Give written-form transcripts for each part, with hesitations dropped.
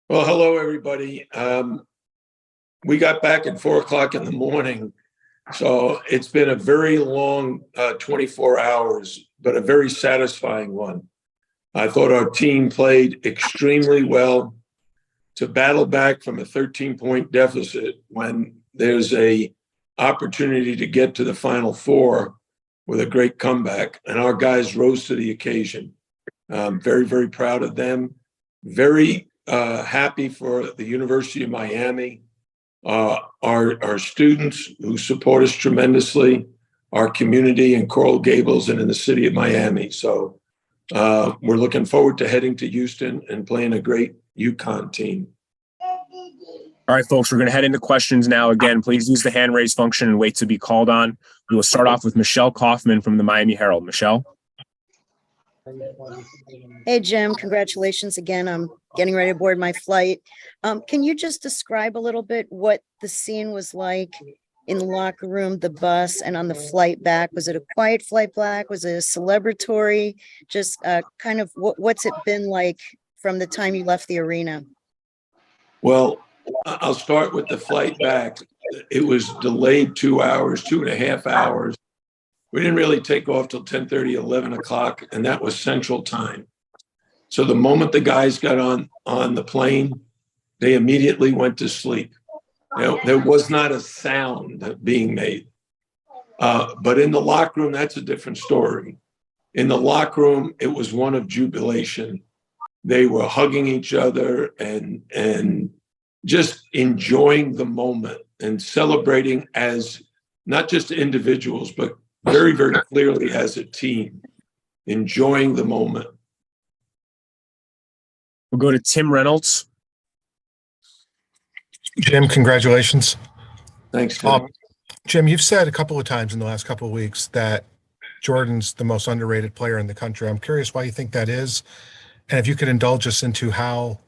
Well, hello, everybody. We got back at 4 o'clock in the morning, so it's been a very long 24 hours, but a very satisfying one. I thought our team played extremely well to battle back from a 13-point deficit when there's a opportunity to get to the Final Four with a great comeback, and our guys rose to the occasion. Very, very proud of them. Very happy for the University of Miami, our students who support us tremendously, our community in Coral Gables and in the city of Miami. So we're looking forward to heading to Houston and playing a great UConn team. All right, folks, we're going to head into questions now. Again, please use the hand raise function and wait to be called on. We will start off with Michelle Kaufman from the Miami Herald. Michelle. Hey, Jim, congratulations again. I'm getting ready to board my flight. Can you just describe a little bit what the scene was like in the locker room, the bus, and on the flight back? Was it a quiet flight back? Was it a celebratory? Just kind of what's it been like from the time you left the arena? Well, I'll start with the flight back. It was delayed 2 hours, 2.5 hours. We didn't really take off till 10:30, 11 o'clock, and that was Central Time. So the moment the guys got on the plane, they immediately went to sleep. There was not a sound being made. But in the locker room, that's a different story. In the locker room, it was one of jubilation. They were hugging each other and just enjoying the moment and celebrating as not just individuals, but very, very clearly as a team, enjoying the moment. We'll go to Tim Reynolds. Jim, congratulations. Thanks, Tim. Jim, you've said a couple of times in the last couple of weeks that Jordan's the most underrated player in the country. I'm curious why you think that is, and if you could indulge us into how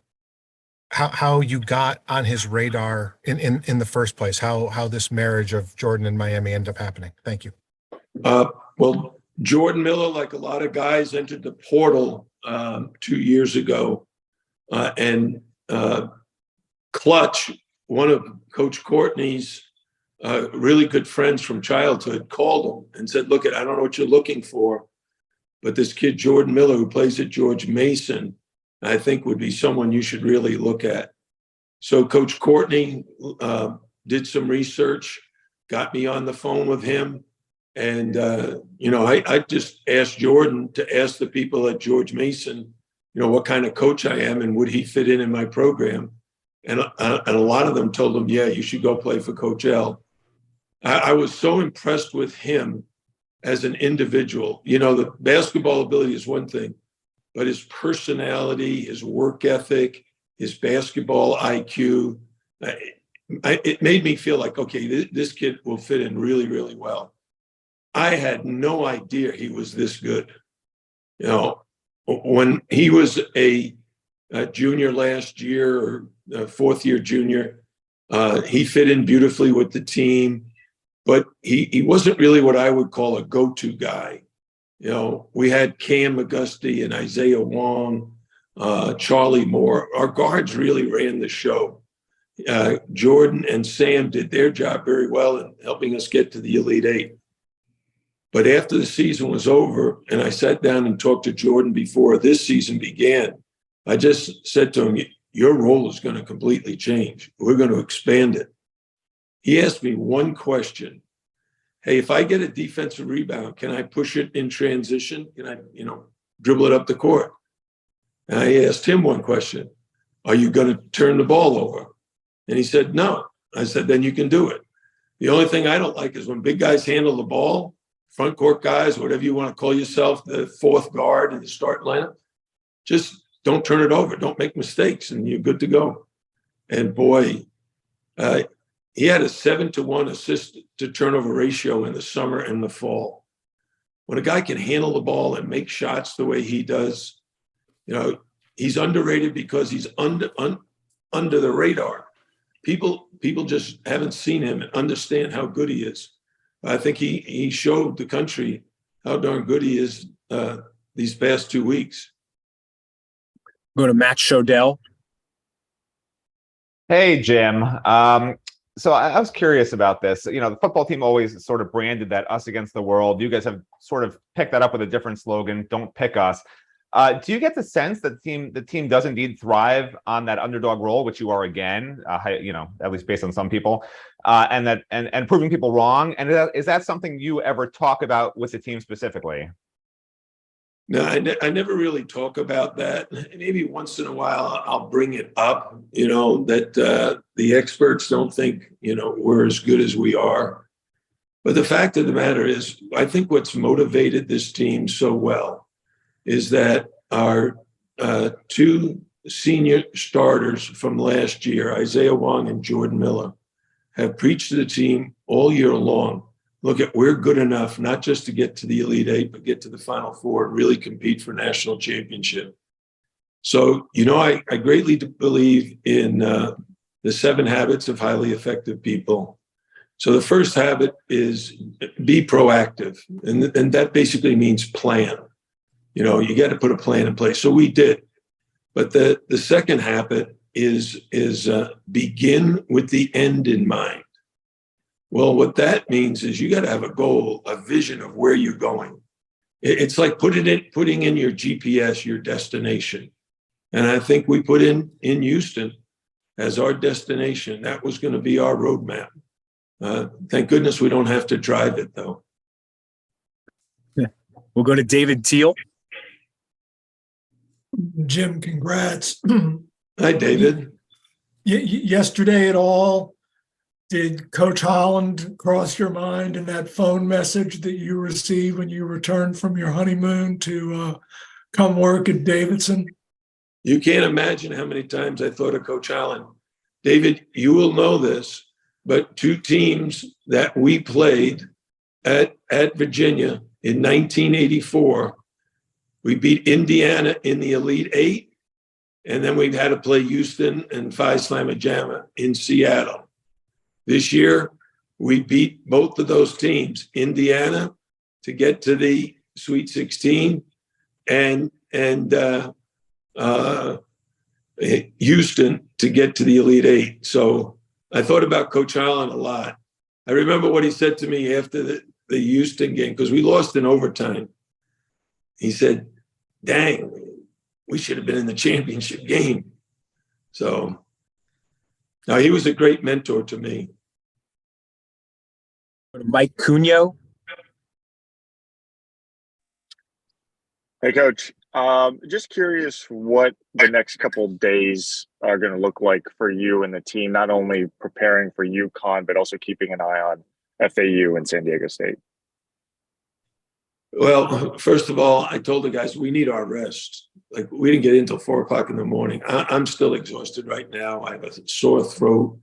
you got on his radar in the first place, how this marriage of Jordan and Miami ended up happening. Thank you. Well, Jordan Miller, like a lot of guys, entered the portal 2 years ago, and Clutch, one of Coach Courtney's really good friends from childhood, called him and said, "Look, I don't know what you're looking for, but this kid Jordan Miller, who plays at George Mason, I think would be someone you should really look at." So Coach Courtney did some research, got me on the phone with him. And, I just asked Jordan to ask the people at George Mason, what kind of coach I am and would he fit in my program. And a lot of them told him, yeah, you should go play for Coach L. I was so impressed with him as an individual. The basketball ability is one thing, but his personality, his work ethic, his basketball IQ, it made me feel like, okay, this kid will fit in really, really well. I had no idea he was this good. When he was a junior last year, or a fourth-year junior, he fit in beautifully with the team, but he wasn't really what I would call a go-to guy. We had Cam McGusty and Isaiah Wong, Charlie Moore. Our guards really ran the show. Jordan and Sam did their job very well in helping us get to the Elite Eight. But after the season was over, and I sat down and talked to Jordan before this season began, I just said to him, your role is going to completely change. We're going to expand it. He asked me one question. Hey, if I get a defensive rebound, can I push it in transition? Can I, dribble it up the court? And I asked him one question. Are you going to turn the ball over? And he said, no. I said, then you can do it. The only thing I don't like is when big guys handle the ball, front court guys, whatever you want to call yourself, the fourth guard in the start lineup, just don't turn it over. Don't make mistakes, and you're good to go. And boy, he had a 7-to-1 assist to turnover ratio in the summer and the fall. When a guy can handle the ball and make shots the way he does, he's underrated because he's under the radar. People just haven't seen him and understand how good he is. I think he showed the country how darn good he is these past 2 weeks. Go to Matt Shodell. Hey, Jim. So I was curious about this. You know, the football team always sort of branded that us against the world. You guys have sort of picked that up with a different slogan, "Don't pick us." Do you get the sense that the team does indeed thrive on that underdog role, which you are again, you know, at least based on some people, and proving people wrong? And is that something you ever talk about with the team specifically? No, I never really talk about that. Maybe once in a while I'll bring it up, you know, that the experts don't think, you know, we're as good as we are. But the fact of the matter is, I think what's motivated this team so well is that our two senior starters from last year, Isaiah Wong and Jordan Miller, have preached to the team all year long. Look, we're good enough, not just to get to the Elite Eight, but get to the Final Four and really compete for national championship. So, you know, I greatly believe in the 7 habits of highly effective people. So the first habit is be proactive. And that basically means plan. You know, you got to put a plan in place. So we did. But the second habit is begin with the end in mind. Well, what that means is you got to have a goal, a vision of where you're going. It's like putting in your GPS, your destination. And I think we put in Houston as our destination. That was going to be our roadmap. Thank goodness we don't have to drive it, though. Yeah. We'll go to David Teal. Jim, congrats. Hi, David. Yesterday at all, did Coach Holland cross your mind in that phone message that you received when you returned from your honeymoon to come work at Davidson? You can't imagine how many times I thought of Coach Holland. David, you will know this, but 2 teams that we played at Virginia in 1984, we beat Indiana in the Elite Eight, and then we had to play Houston and Phi Slamma Jamma in Seattle. This year, we beat both of those teams, Indiana to get to the Sweet 16 and Houston to get to the Elite Eight. So I thought about Coach Holland a lot. I remember what he said to me after the Houston game, because we lost in overtime. He said, dang, we should have been in the championship game. So now he was a great mentor to me. Mike Cunio. Hey, Coach. Just curious what the next couple of days are going to look like for you and the team, not only preparing for UConn, but also keeping an eye on FAU and San Diego State. Well, first of all, I told the guys we need our rest. Like, we didn't get in until 4 o'clock in the morning. I'm still exhausted right now. I have a sore throat.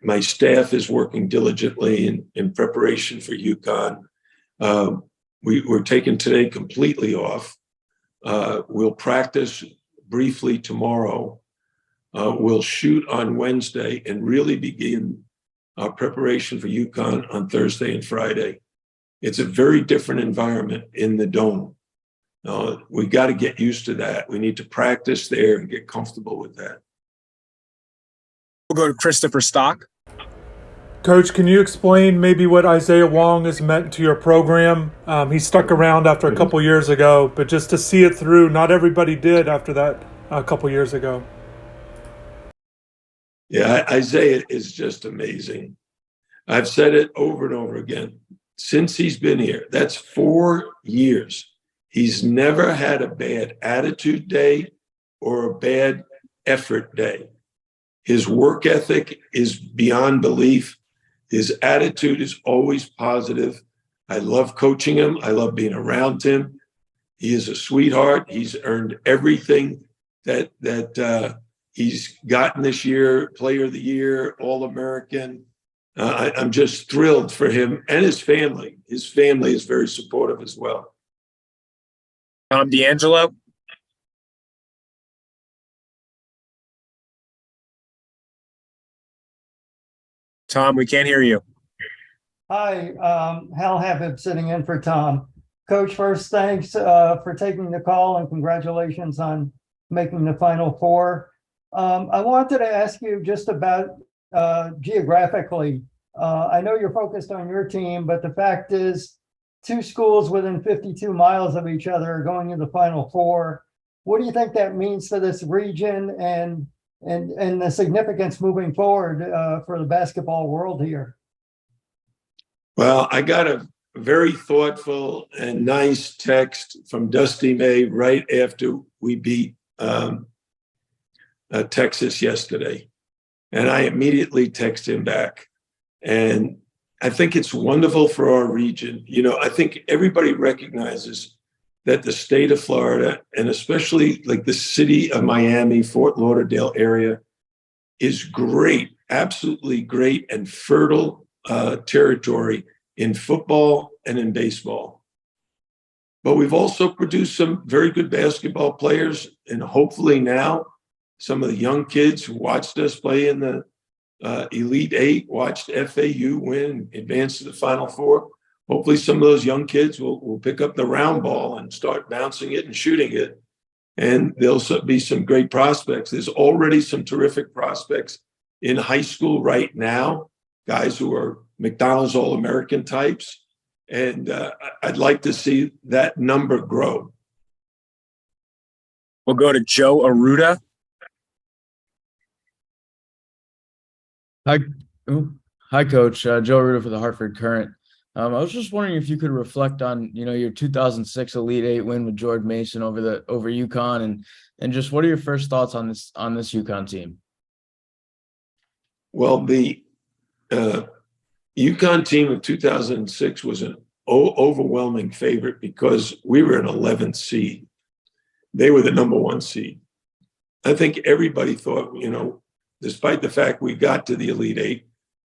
My staff is working diligently in preparation for UConn. We're taking today completely off. We'll practice briefly tomorrow. We'll shoot on Wednesday and really begin our preparation for UConn on Thursday and Friday. It's a very different environment in the dome. We got to get used to that. We need to practice there and get comfortable with that. We'll go to Christopher Stock. Coach, can you explain maybe what Isaiah Wong has meant to your program? He stuck around after a couple years ago, but just to see it through, not everybody did after that a couple years ago. Yeah, Isaiah is just amazing. I've said it over and over again. Since he's been here, that's 4 years. He's never had a bad attitude day or a bad effort day. His work ethic is beyond belief. His attitude is always positive. I love coaching him. I love being around him. He is a sweetheart. He's earned everything that he's gotten this year, Player of the Year, All-American. I'm just thrilled for him and his family. His family is very supportive as well. Tom D'Angelo. Tom, we can't hear you. Hi, Hal Habib sitting in for Tom. Coach, first, thanks for taking the call and congratulations on making the Final Four. I wanted to ask you just about geographically. I know you're focused on your team, but the fact is, two schools within 52 miles of each other are going to the Final Four. What do you think that means to this region and the significance moving forward for the basketball world here? Well, I got a very thoughtful and nice text from Dusty May right after we beat Texas yesterday. And I immediately text him back. And I think it's wonderful for our region. You know, I think everybody recognizes that the state of Florida, and especially like the city of Miami, Fort Lauderdale area, is great, absolutely great and fertile territory in football and in baseball. But we've also produced some very good basketball players, and hopefully now some of the young kids who watched us play in the Elite Eight, watched FAU win, advance to the Final Four. Hopefully some of those young kids will pick up the round ball and start bouncing it and shooting it. And there'll be some great prospects. There's already some terrific prospects in high school right now, guys who are McDonald's All-American types. And I'd like to see that number grow. We'll go to Joe Aruda. Hi, Coach. Joe Aruda for the Hartford Current. I was just wondering if you could reflect on, your 2006 Elite Eight win with George Mason over UConn, and just what are your first thoughts on this UConn team? Well, the UConn team of 2006 was an overwhelming favorite because we were an 11th seed. They were the number 1 seed. I think everybody thought, despite the fact we got to the Elite Eight,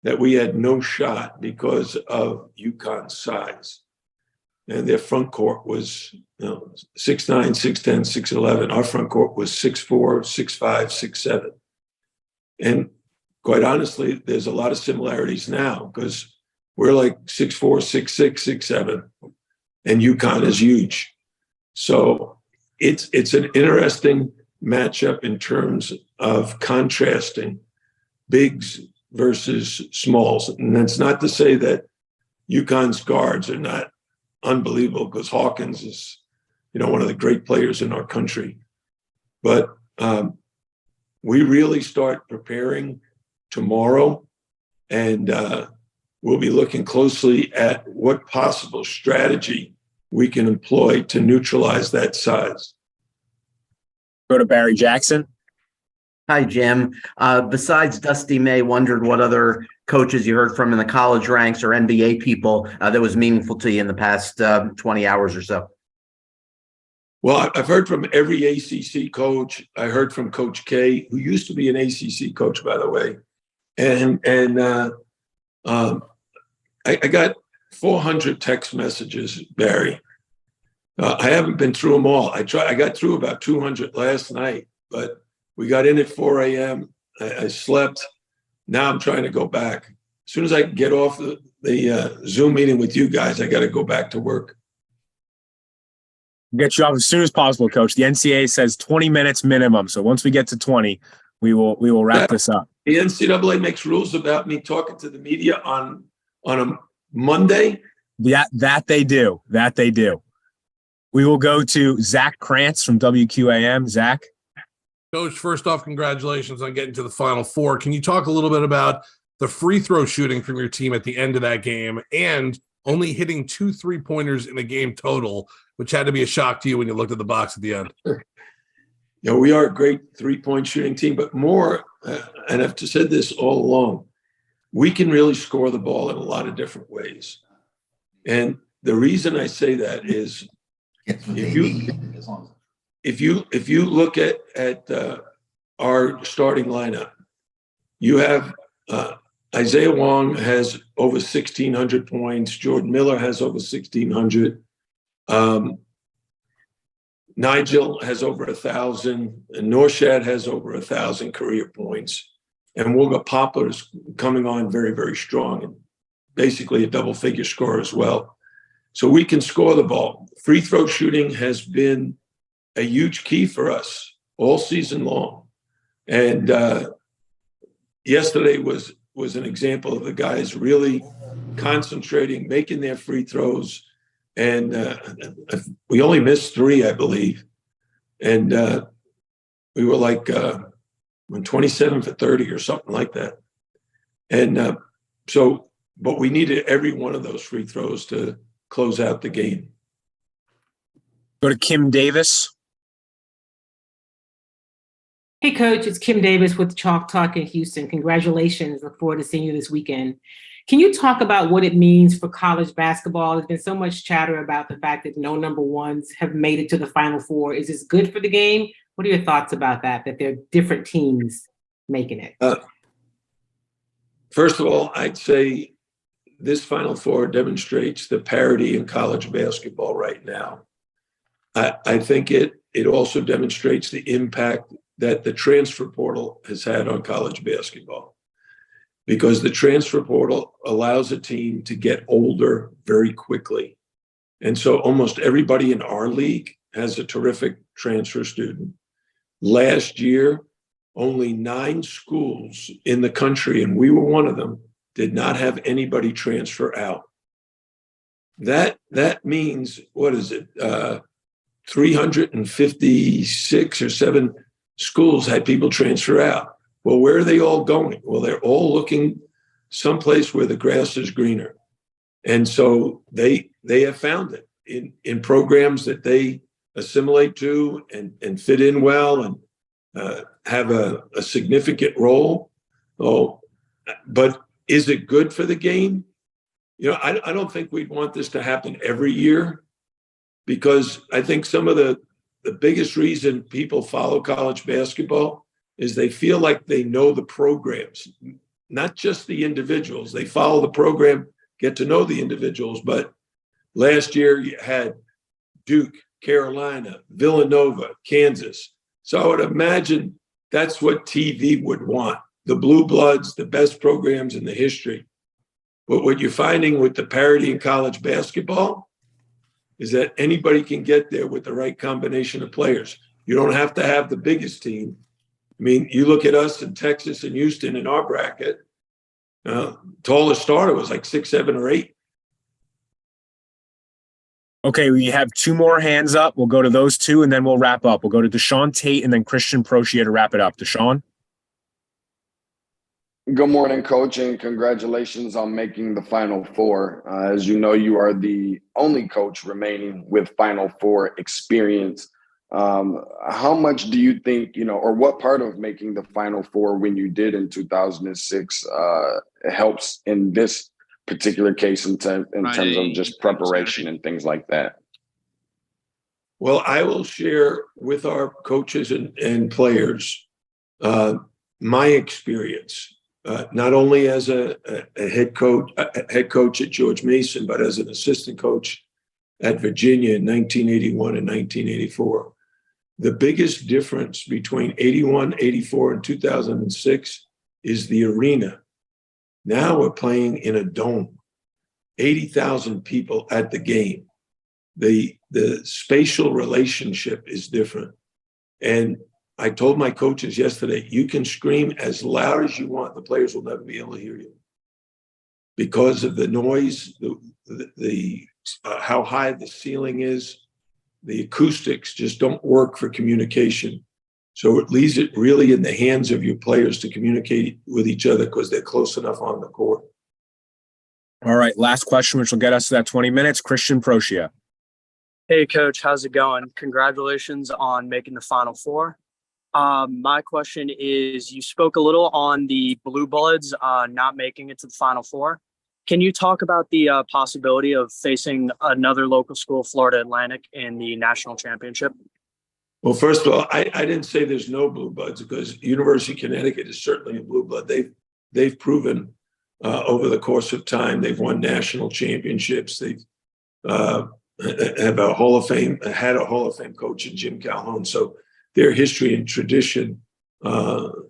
that we had no shot because of UConn's size. And their front court was 6'9", 6'10", 6'11". Our front court was 6'4", 6'5", 6'7". And quite honestly, there's a lot of similarities now because we're like 6'4", 6'6", 6'7", and UConn is huge. So it's an interesting matchup in terms of contrasting bigs versus smalls. And that's not to say that UConn's guards are not unbelievable, because Hawkins is, one of the great players in our country. But we really start preparing tomorrow, and we'll be looking closely at what possible strategy we can employ to neutralize that size. Go to Barry Jackson. Hi, Jim. Besides Dusty May, wondered what other coaches you heard from in the college ranks or NBA people that was meaningful to you in the past 20 hours or so. Well, I've heard from every ACC coach. I heard from Coach K, who used to be an ACC coach, by the way. And I got 400 text messages, Barry. I haven't been through them all. I got through about 200 last night, but we got in at 4 a.m. I slept. Now I'm trying to go back. As soon as I get off the Zoom meeting with you guys, I got to go back to work. Get you off as soon as possible, Coach. The NCAA says 20 minutes minimum. So once we get to 20, we will wrap this up. The NCAA makes rules about me talking to the media on a Monday. Yeah, that they do. That they do. We will go to Zach Krantz from WQAM. Zach. Coach, first off, congratulations on getting to the Final Four. Can you talk a little bit about the free throw shooting from your team at the end of that game and only hitting 2 3-pointers in a game total, which had to be a shock to you when you looked at the box at the end? We are a great 3-point shooting team, but more, and I've said this all along, we can really score the ball in a lot of different ways. And the reason I say that is if you look at our starting lineup, you have Isaiah Wong has over 1,600 points. Jordan Miller has over 1,600. Nigel has over 1,000, and Norshad has over 1,000 career points. And Wooga Poplar is coming on very, very strong and basically a double-figure scorer as well. So we can score the ball. Free throw shooting has been a huge key for us all season long. And yesterday was an example of the guys really concentrating, making their free throws. And we only missed 3, I believe. And we were like 27 for 30 or something like that. And but we needed every one of those free throws to close out the game. Go to Kim Davis. Hey, Coach, it's Kim Davis with Chalk Talk in Houston. Congratulations. Look forward to seeing you this weekend. Can you talk about what it means for college basketball? There's been so much chatter about the fact that no number ones have made it to the Final Four. Is this good for the game? What are your thoughts about that there are different teams making it? First of all, I'd say this Final Four demonstrates the parity in college basketball right now. I think it also demonstrates the impact that the transfer portal has had on college basketball, because the transfer portal allows a team to get older very quickly. And so almost everybody in our league has a terrific transfer student. Last year, only 9 schools in the country, and we were one of them, did not have anybody transfer out. That means, what is it? 356 or 7 schools had people transfer out. Well, where are they all going? Well, they're all looking someplace where the grass is greener. And so they have found it in programs that they assimilate to and fit in well and have a significant role. But is it good for the game? I don't think we'd want this to happen every year, because I think some of the biggest reason people follow college basketball is they feel like they know the programs, not just the individuals. They follow the program, get to know the individuals. But last year you had Duke, Carolina, Villanova, Kansas. So I would imagine that's what TV would want. The blue bloods, the best programs in the history. But what you're finding with the parity in college basketball is that anybody can get there with the right combination of players. You don't have to have the biggest team. I mean, you look at us in Texas and Houston in our bracket, tallest starter was like 6, 7, or 8. Okay, we have 2 more hands up. We'll go to those 2, and then we'll wrap up. We'll go to Deshaun Tate and then Christian Prochet to wrap it up. Deshaun? Good morning, Coach, and congratulations on making the Final Four. As you know, you are the only coach remaining with Final Four experience. How much do you think, or what part of making the Final Four when you did in 2006 helps in this particular case in terms of just preparation and things like that? Well, I will share with our coaches and players my experience. Not only as a head coach at George Mason, but as an assistant coach at Virginia in 1981 and 1984. The biggest difference between 81, 84, and 2006 is the arena. Now we're playing in a dome, 80,000 people at the game. The spatial relationship is different. And I told my coaches yesterday, you can scream as loud as you want. The players will never be able to hear you because of the noise, the how high the ceiling is. The acoustics just don't work for communication. So it leaves it really in the hands of your players to communicate with each other because they're close enough on the court. All right, last question, which will get us to that 20 minutes. Christian Prochet. Hey, Coach, how's it going? Congratulations on making the Final Four. My question is, you spoke a little on the Blue Bloods not making it to the Final Four. Can you talk about the possibility of facing another local school, Florida Atlantic, in the national championship? Well, first of all, I didn't say there's no Blue Bloods, because University of Connecticut is certainly a Blue Blood. They've proven over the course of time, they've won national championships. They've had a Hall of Fame coach in Jim Calhoun. So their history and tradition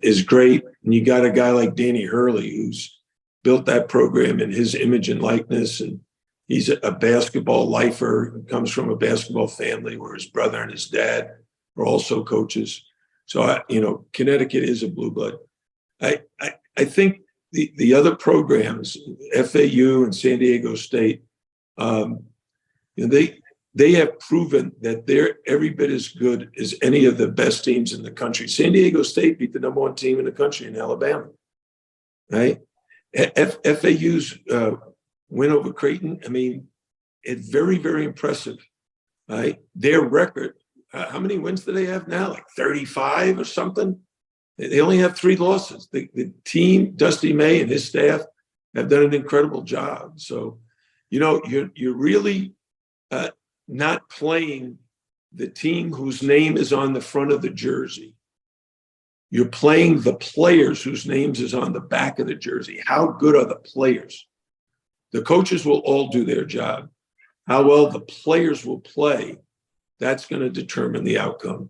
is great. And you got a guy like Danny Hurley, who's built that program in his image and likeness. And he's a basketball lifer, comes from a basketball family where his brother and his dad are also coaches. So, Connecticut is a blue blood. I think the other programs, FAU and San Diego State, they have proven that they're every bit as good as any of the best teams in the country. San Diego State beat the #1 team in the country in Alabama, right? FAU's win over Creighton, it's very, very impressive, right? Their record, how many wins do they have now? Like 35 or something? They only have 3 losses. The team, Dusty May and his staff, have done an incredible job. So, you're really not playing the team whose name is on the front of the jersey. You're playing the players whose names is on the back of the jersey. How good are the players? The coaches will all do their job. How well the players will play, that's going to determine the outcome.